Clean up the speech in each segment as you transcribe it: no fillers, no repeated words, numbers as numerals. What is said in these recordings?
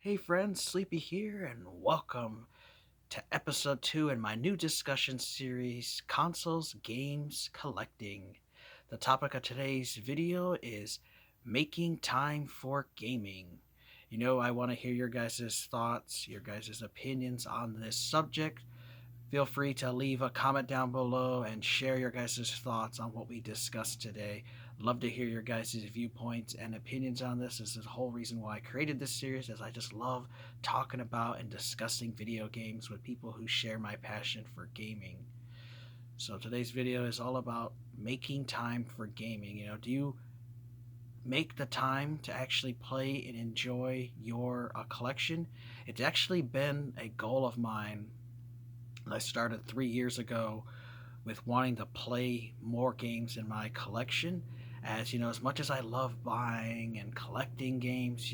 Hey friends, Sleepy here, and welcome to episode 2 in my new discussion series, Consoles, Games, Collecting. The topic of today's video is making time for gaming. I want to hear your guys' thoughts, your guys' opinions on this subject. Feel free to leave a comment down below and share your guys' thoughts on what we discussed today. Love to hear your guys' viewpoints and opinions on this. This is the whole reason why I created this series, as I just love talking about and discussing video games with people who share my passion for gaming. So today's video is all about making time for gaming. Do you make the time to actually play and enjoy your collection? It's actually been a goal of mine. I started 3 years ago with wanting to play more games in my collection. As much as I love buying and collecting games,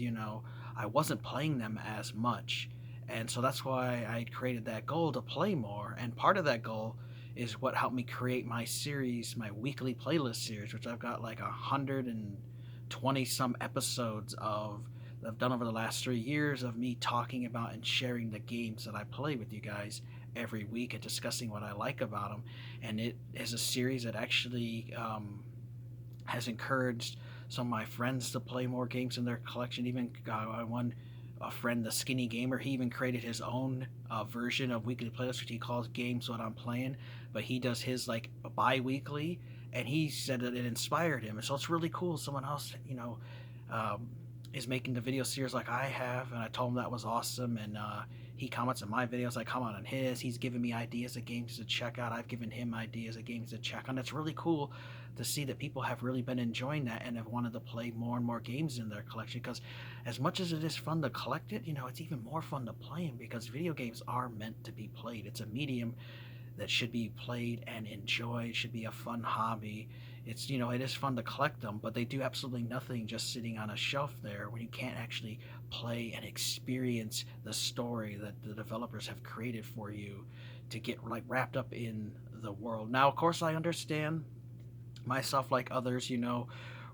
I wasn't playing them as much. And so that's why I created that goal to play more. And part of that goal is what helped me create my series, my weekly playlist series, which I've got like 120 some episodes of that I've done over the last 3 years of me talking about and sharing the games that I play with you guys every week and discussing what I like about them. And it is a series that actually has encouraged some of my friends to play more games in their collection. Even one a friend, the Skinny Gamer, he even created his own version of weekly playlist, which he calls Games What I'm Playing. But he does his like bi-weekly, and he said that it inspired him. And so it's really cool. Someone else, um, is making the video series like I have, and I told him that was awesome. And he comments on my videos, I comment on his. He's given me ideas of games to check out. I've given him ideas of games to check on. It's really cool to see that people have really been enjoying that and have wanted to play more and more games in their collection. Because as much as it is fun to collect it, it's even more fun to play them, because video games are meant to be played. It's a medium that should be played and enjoyed. It should be a fun hobby. It is fun to collect them, but they do absolutely nothing just sitting on a shelf there when you can't actually play and experience the story that the developers have created for you to get like wrapped up in the world. Now, of course, I understand myself like others,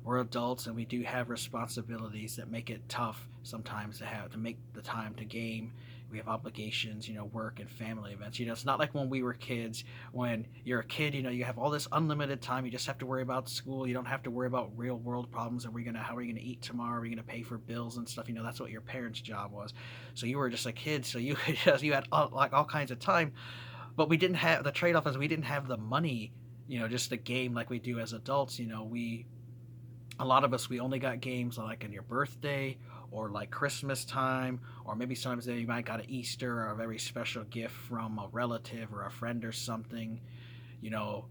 we're adults and we do have responsibilities that make it tough sometimes to make the time to game. We have obligations, work and family events. It's not like when we were kids. When you're a kid, you have all this unlimited time. You just have to worry about school. You don't have to worry about real world problems. How are we gonna eat tomorrow? Are we gonna pay for bills and stuff? That's what your parents' job was. So you were just a kid, so you could just you had like all kinds of time. But we didn't have the trade off, is we didn't have the money, just the game like we do as adults. We a lot of us, we only got games like on your birthday or like Christmas time, or maybe sometimes you might got an Easter or a very special gift from a relative or a friend or something. You know,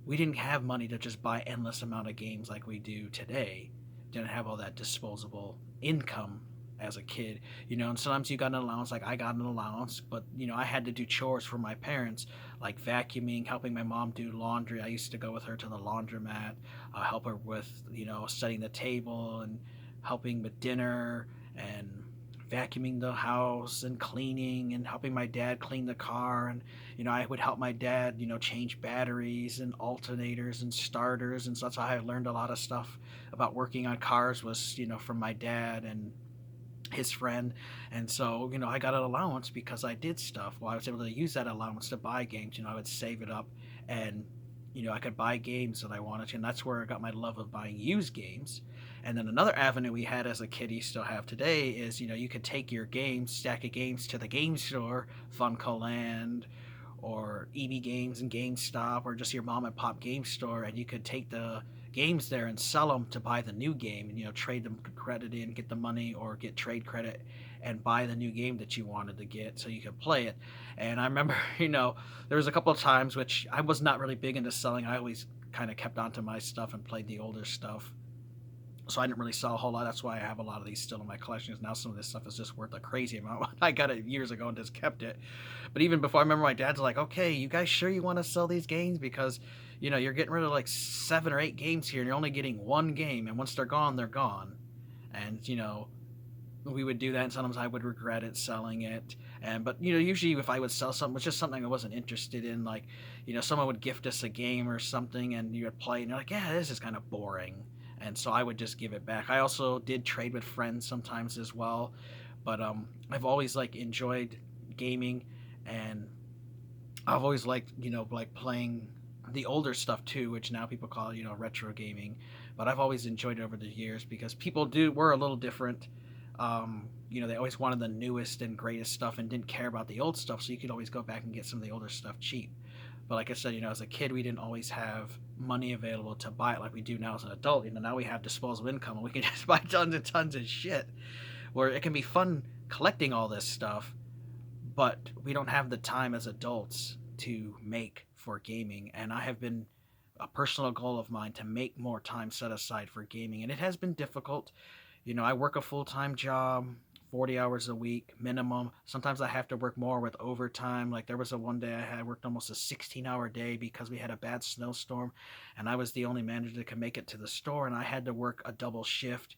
we didn't have money to just buy endless amount of games like we do today. Didn't have all that disposable income as a kid, and sometimes you got an allowance. Like I got an allowance, but I had to do chores for my parents, like vacuuming, helping my mom do laundry. I used to go with her to the laundromat, help her with setting the table and helping with dinner, and vacuuming the house and cleaning, and helping my dad clean the car. And I would help my dad change batteries and alternators and starters. And so that's how I learned a lot of stuff about working on cars, was from my dad and his friend. And so I got an allowance because I did stuff. Well, I was able to use that allowance to buy games. I would save it up, and I could buy games that I wanted to. And that's where I got my love of buying used games. And then another avenue we had as a kid, you still have today, is you could take your games, stack of games, to the game store, Funko Land, or EB Games and GameStop, or just your mom and pop game store, and you could take the games there and sell them to buy the new game, and trade them credit in, get the money, or get trade credit and buy the new game that you wanted to get so you could play it. And I remember there was a couple of times which I was not really big into selling. I always kind of kept onto my stuff and played the older stuff, so I didn't really sell a whole lot. That's why I have a lot of these still in my collection. Now some of this stuff is just worth a crazy amount. I got it years ago and just kept it. But even before, I remember my dad's like, "Okay, you guys sure you want to sell these games? Because you're getting rid of like 7 or 8 games here, and you're only getting one game. And once they're gone, they're gone." And we would do that, and sometimes I would regret it selling it. And but usually if I would sell something, it was just something I wasn't interested in. Like someone would gift us a game or something, and you would play, and you're like, "Yeah, this is kind of boring." And so I would just give it back. I also did trade with friends sometimes as well, But I've always like enjoyed gaming, and I've always liked, like playing the older stuff too, which now people call, retro gaming. But I've always enjoyed it over the years because were a little different. They always wanted the newest and greatest stuff and didn't care about the old stuff, so you could always go back and get some of the older stuff cheap. But like I said, as a kid, we didn't always have money available to buy it like we do now as an adult. Now we have disposable income and we can just buy tons and tons of shit. Where it can be fun collecting all this stuff, but we don't have the time as adults to make for gaming. And I have been a personal goal of mine to make more time set aside for gaming, and it has been difficult. I work a full-time job, 40 hours a week minimum. Sometimes I have to work more with overtime. Like there was a one day I had worked almost a 16-hour day because we had a bad snowstorm, and I was the only manager that could make it to the store, and I had to work a double shift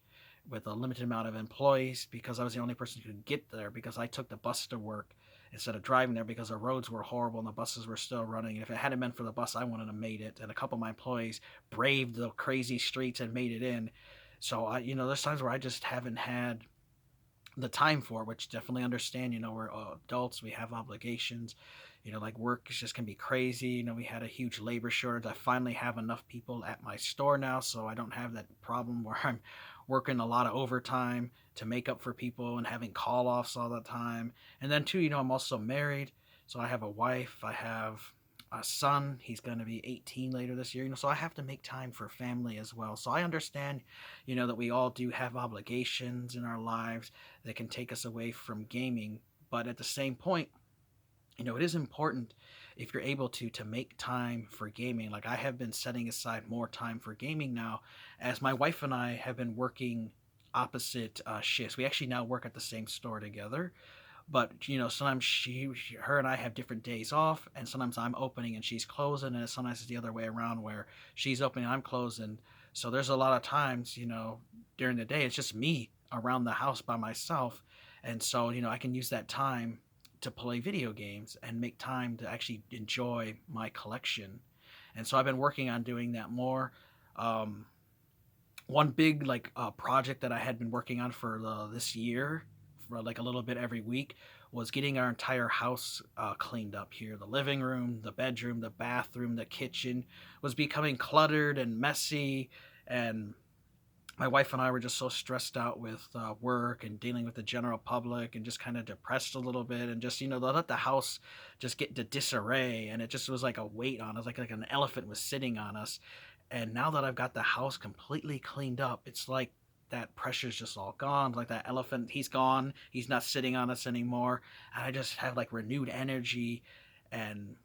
with a limited amount of employees because I was the only person who could get there because I took the bus to work instead of driving there because the roads were horrible and the buses were still running. And if it hadn't been for the bus, I wouldn't have made it. And a couple of my employees braved the crazy streets and made it in. So there's times where I just haven't had the time for, which definitely understand. We're adults, we have obligations. Like work just can be crazy. We had a huge labor shortage. I finally have enough people at my store now, so I don't have that problem where I'm working a lot of overtime to make up for people and having call offs all the time. And then too, I'm also married, so I have a wife, I have a son. He's going to be 18 later this year. So I have to make time for family as well. So I understand, that we all do have obligations in our lives that can take us away from gaming. But at the same point, it is important if you're able to make time for gaming. Like I have been setting aside more time for gaming now, as my wife and I have been working opposite shifts. We actually now work at the same store together, but sometimes her and I have different days off, and sometimes I'm opening and she's closing, and sometimes it's the other way around where she's opening and I'm closing. So there's a lot of times, during the day it's just me around the house by myself, and so I can use that time to play video games and make time to actually enjoy my collection. And so I've been working on doing that more. One big project that I had been working on for this year, for like a little bit every week, was getting our entire house cleaned up here. The living room, the bedroom, the bathroom, the kitchen was becoming cluttered and messy, and my wife and I were just so stressed out with work and dealing with the general public and just kind of depressed a little bit, and just they let the house just get into disarray, and it just was like a weight on us, like an elephant was sitting on us. And now that I've got the house completely cleaned up, it's like that pressure's just all gone. Like that elephant, he's gone. He's not sitting on us anymore. And I just have like renewed energy and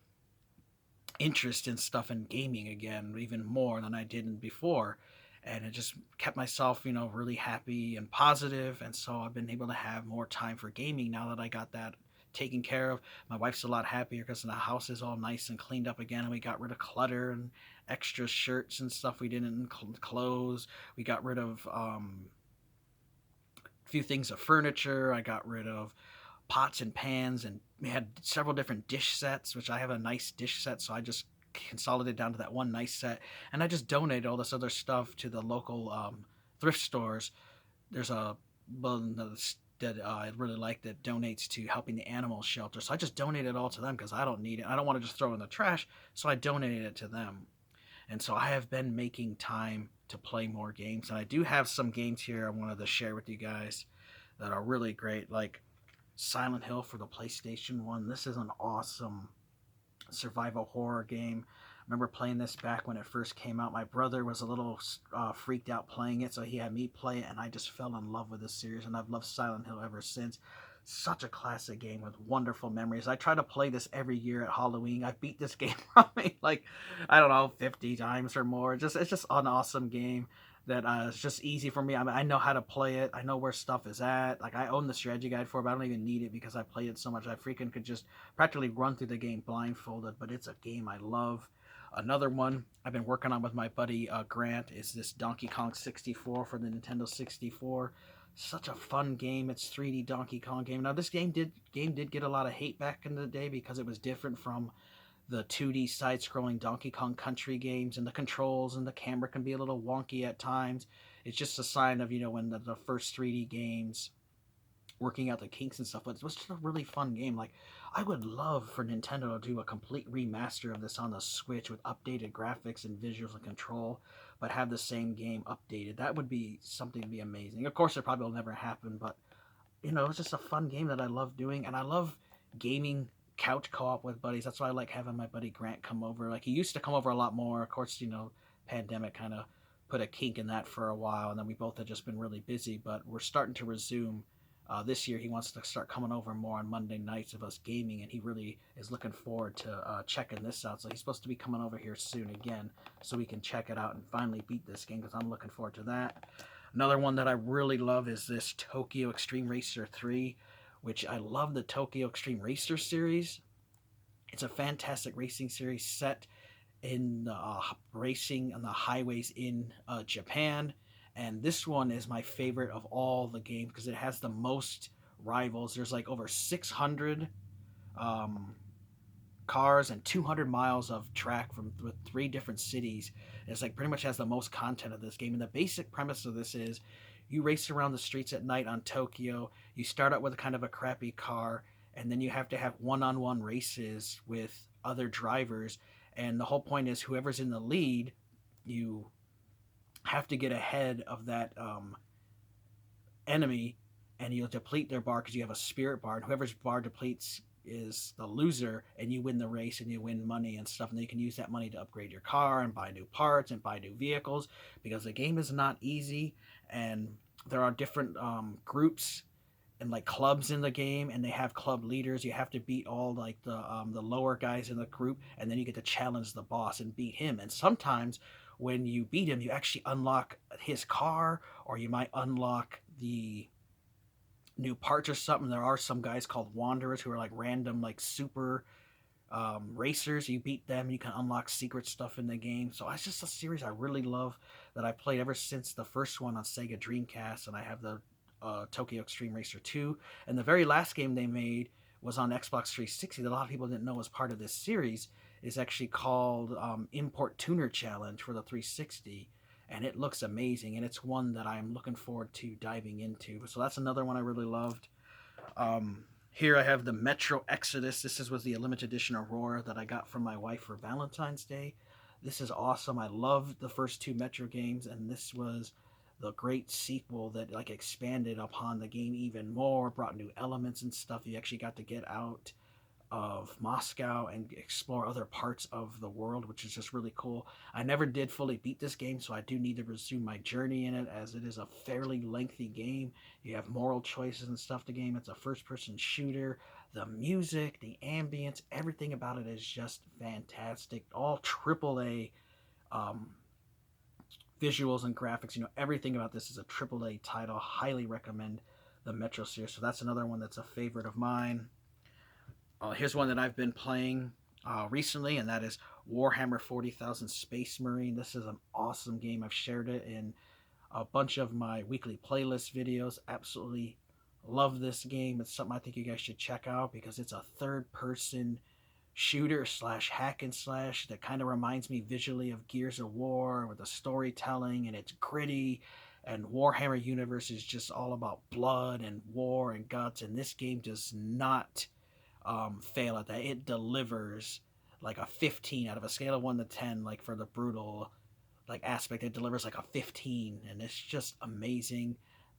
interest in stuff and gaming again, even more than I did before. And it just kept myself, really happy and positive. And so I've been able to have more time for gaming now that I got that taken care of. My wife's a lot happier because the house is all nice and cleaned up again, and we got rid of clutter and extra shirts and stuff we didn't clothes. We got rid of a few things of furniture. I got rid of pots and pans, and we had several different dish sets, which I have a nice dish set, so I just consolidated down to that one nice set, and I just donated all this other stuff to the local thrift stores. There's a one that I really like that donates to helping the animal shelter, so I just donated it all to them because I don't need it. I don't want to just throw it in the trash, so I donated it to them. And so I have been making time to play more games, and I do have some games here I wanted to share with you guys that are really great, like Silent Hill for the PlayStation 1. This is an awesome survival horror game. I remember playing this back when it first came out. My brother was a little freaked out playing it, so he had me play it, and I just fell in love with this series, and I've loved Silent Hill ever since. Such a classic game with wonderful memories. I try to play this every year at Halloween. I beat this game probably like, I don't know, 50 times or more. It's just an awesome game that is just easy for me. I mean, I know how to play it. I know where stuff is at. Like I own the strategy guide for it, but I don't even need it because I play it so much. I freaking could just practically run through the game blindfolded. But it's a game I love. Another one I've been working on with my buddy Grant is this Donkey Kong 64 for the Nintendo 64. Such a fun game. It's 3D Donkey Kong game. Now this game did get a lot of hate back in the day because it was different from the 2D side-scrolling Donkey Kong Country games, and the controls and the camera can be a little wonky at times. It's just a sign of, when the first 3D games working out the kinks and stuff, but it was just a really fun game. Like, I would love for Nintendo to do a complete remaster of this on the Switch with updated graphics and visuals and control, but have the same game updated. That would be something to be amazing. Of course, it probably will never happen, but it's just a fun game that I love doing, and I love gaming couch co-op with buddies. That's why I like having my buddy Grant come over. Like, he used to come over a lot more. Of course, pandemic kind of put a kink in that for a while, and then we both had just been really busy. But we're starting to resume. This year, he wants to start coming over more on Monday nights of us gaming, and he really is looking forward to checking this out. So he's supposed to be coming over here soon again, so we can check it out and finally beat this game, because I'm looking forward to that. Another one that I really love is this Tokyo Extreme Racer 3, which I love the Tokyo Extreme Racer series. It's a fantastic racing series set in racing on the highways in Japan. And this one is my favorite of all the games because it has the most rivals. There's like over 600 um, cars and 200 miles of track from with 3 different cities. It's like pretty much has the most content of this game. And the basic premise of this is you race around the streets at night on Tokyo. You start out with kind of a crappy car, and then you have to have one-on-one races with other drivers. And the whole point is whoever's in the lead, you have to get ahead of that enemy, and you'll deplete their bar because you have a spirit bar. And whoever's bar depletes is the loser, and you win the race and you win money and stuff, and then you can use that money to upgrade your car and buy new parts and buy new vehicles, because the game is not easy, and there are different groups and like clubs in the game, and they have club leaders. You have to beat all like the lower guys in the group, and then you get to challenge the boss and beat him. And sometimes when you beat him, you actually unlock his car, or you might unlock the new parts or something. There are some guys called Wanderers who are like random, like super racers. You beat them, you can unlock secret stuff in the game. So it's just a series I really love that I played ever since the first one on Sega Dreamcast, and I have the Tokyo Extreme Racer 2. And the very last game they made was on Xbox 360 that a lot of people didn't know was part of this series. Is actually called Import Tuner Challenge for the 360, and it looks amazing, and it's one that I'm looking forward to diving into. So that's another one I really loved. Here I have the Metro Exodus. This was the limited edition Aurora that I got from my wife for Valentine's Day. This is awesome. I loved the first 2 Metro games, and this was the great sequel that like expanded upon the game even more, brought new elements and stuff. You actually got to get out of Moscow and explore other parts of the world, which is just really cool. I never did fully beat this game, so I do need to resume my journey in it, as it is a fairly lengthy game. You have moral choices and stuff to game. It's a first-person shooter. The music, the ambience, everything about it is just fantastic. All AAA visuals and graphics. Everything about this is a AAA title. Highly recommend the Metro series. So that's another one that's a favorite of mine. Here's one that I've been playing recently, and that is Warhammer 40,000 Space Marine. This is an awesome game. I've shared it in a bunch of my weekly playlist videos. Absolutely love this game. It's something I think you guys should check out because it's a third-person shooter slash hack and slash that kind of reminds me visually of Gears of War with the storytelling, and it's gritty. And Warhammer universe is just all about blood and war and guts, and this game does not fail at that. It delivers like a 15 out of a scale of 1 to 10. Like for the brutal like aspect, it delivers like a 15, and it's just amazing.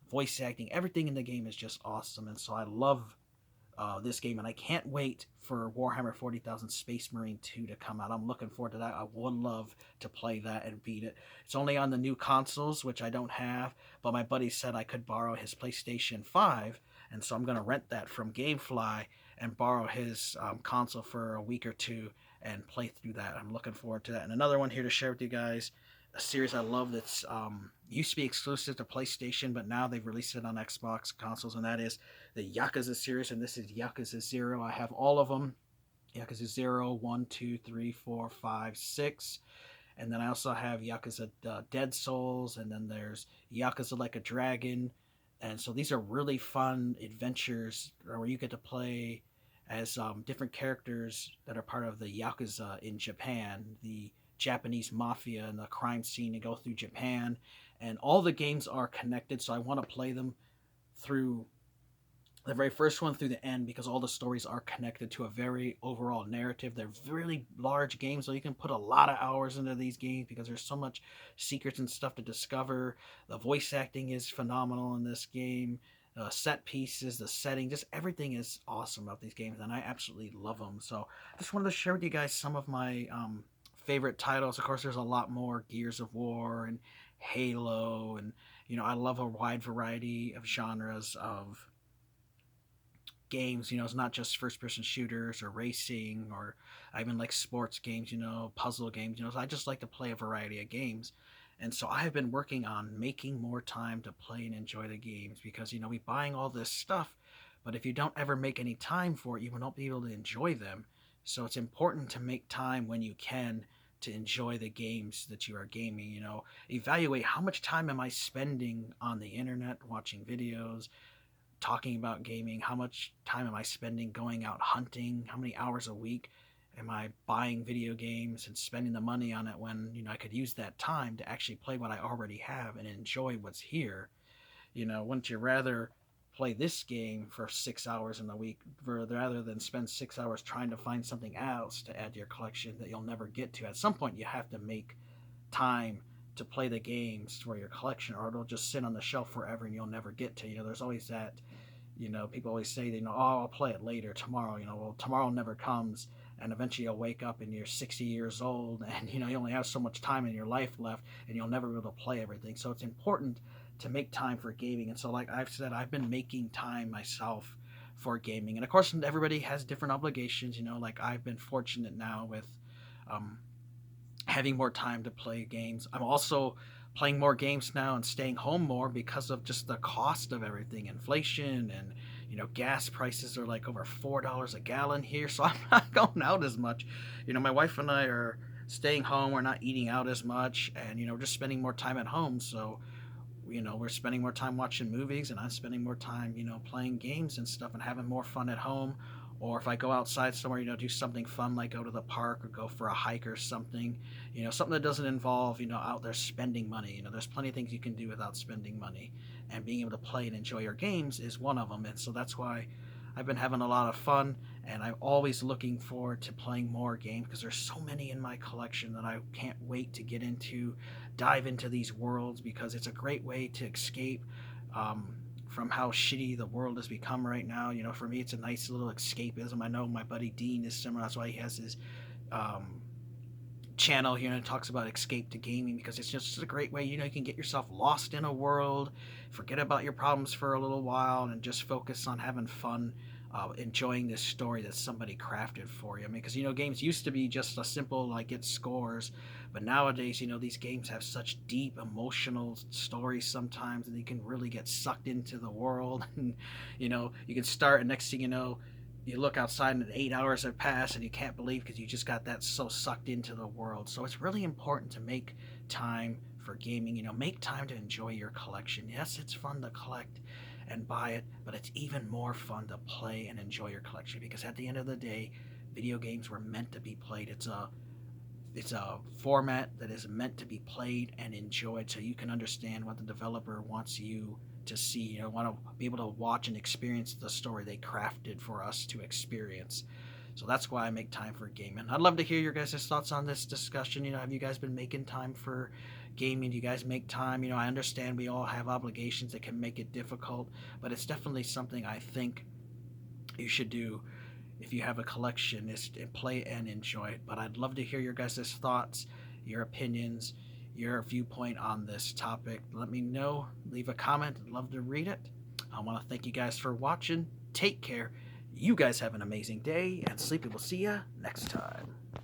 Voice acting, everything in the game is just awesome, and so I love this game, and I can't wait for Warhammer 40,000 Space Marine 2 to come out. I'm looking forward to that. I would love to play that and beat it. It's only on the new consoles, which I don't have, but my buddy said I could borrow his PlayStation 5, and so I'm going to rent that from Gamefly and borrow his console for a week or two and play through that. I'm looking forward to that. And another one here to share with you guys, a series I love that's used to be exclusive to PlayStation, but now they've released it on Xbox consoles, and that is the Yakuza series, and this is Yakuza 0. I have all of them. Yakuza 0, 1, 2, 3, 4, 5, 6. And then I also have Yakuza Dead Souls, and then there's Yakuza Like a Dragon. And so these are really fun adventures where you get to play as different characters that are part of the Yakuza in Japan, the Japanese mafia and the crime scene, and go through Japan. And all the games are connected, so I want to play them through the very first one through the end, because all the stories are connected to a very overall narrative. They're really large games, so you can put a lot of hours into these games because there's so much secrets and stuff to discover. The voice acting is phenomenal in this game. Set pieces, the setting, just everything is awesome about these games, and I absolutely love them. So I just wanted to share with you guys some of my favorite titles. Of course, there's a lot more: Gears of War and Halo, and I love a wide variety of genres of games. It's not just first person shooters or racing, or I even like sports games, puzzle games. So I just like to play a variety of games. And so I have been working on making more time to play and enjoy the games, because we buying all this stuff, but if you don't ever make any time for it, you will not be able to enjoy them. So it's important to make time when you can to enjoy the games that you are gaming. Evaluate how much time am I spending on the internet watching videos, talking about gaming. How much time am I spending going out hunting? How many hours a week am I buying video games and spending the money on it, when I could use that time to actually play what I already have and enjoy what's here? Wouldn't you rather play this game for 6 hours in the week rather than spend 6 hours trying to find something else to add to your collection that you'll never get to? At some point you have to make time to play the games for your collection, or it'll just sit on the shelf forever and you'll never get to. There's always that. People always say, oh, I'll play it later, tomorrow. Well, tomorrow never comes, and eventually you'll wake up and you're 60 years old, and you only have so much time in your life left, and you'll never be able to play everything. So it's important to make time for gaming. And so, like I've said, I've been making time myself for gaming, and of course, everybody has different obligations. Like I've been fortunate now with um, having more time to play games. I'm also playing more games now and staying home more because of just the cost of everything, inflation, and gas prices are like over $4 a gallon here, so I'm not going out as much. My wife and I are staying home. We're not eating out as much, and we're just spending more time at home. So we're spending more time watching movies, and I'm spending more time, playing games and stuff and having more fun at home. Or if I go outside somewhere, do something fun like go to the park or go for a hike or something, something that doesn't involve, out there spending money. There's plenty of things you can do without spending money, and being able to play and enjoy your games is one of them. And so that's why I've been having a lot of fun, and I'm always looking forward to playing more games, because there's so many in my collection that I can't wait to get into, dive into these worlds, because it's a great way to escape from how shitty the world has become right now. For me, it's a nice little escapism. I know my buddy Dean is similar. That's why he has his channel here and talks about escape to gaming, because it's just a great way. You can get yourself lost in a world, forget about your problems for a little while, and just focus on having fun, enjoying this story that somebody crafted for you. I mean, because games used to be just a simple like get scores, but nowadays these games have such deep emotional stories sometimes, and you can really get sucked into the world. And you can start, and next thing you look outside and 8 hours have passed and you can't believe, because you just got that so sucked into the world. So it's really important to make time for gaming. Make time to enjoy your collection. Yes, it's fun to collect and buy it, but it's even more fun to play and enjoy your collection, because at the end of the day, video games were meant to be played. It's a format that is meant to be played and enjoyed, so you can understand what the developer wants you to see. Want to be able to watch and experience the story they crafted for us to experience. So that's why I make time for gaming. I'd love to hear your guys' thoughts on this discussion. Have you guys been making time for gaming? Do you guys make time? I understand we all have obligations that can make it difficult, but it's definitely something I think you should do if you have a collection, is to play and enjoy it. But I'd love to hear your guys' thoughts, your opinions, your viewpoint on this topic. Let me know. Leave a comment. I'd love to read it. I want to thank you guys for watching. Take care. You guys have an amazing day, and Sleepy will see you next time.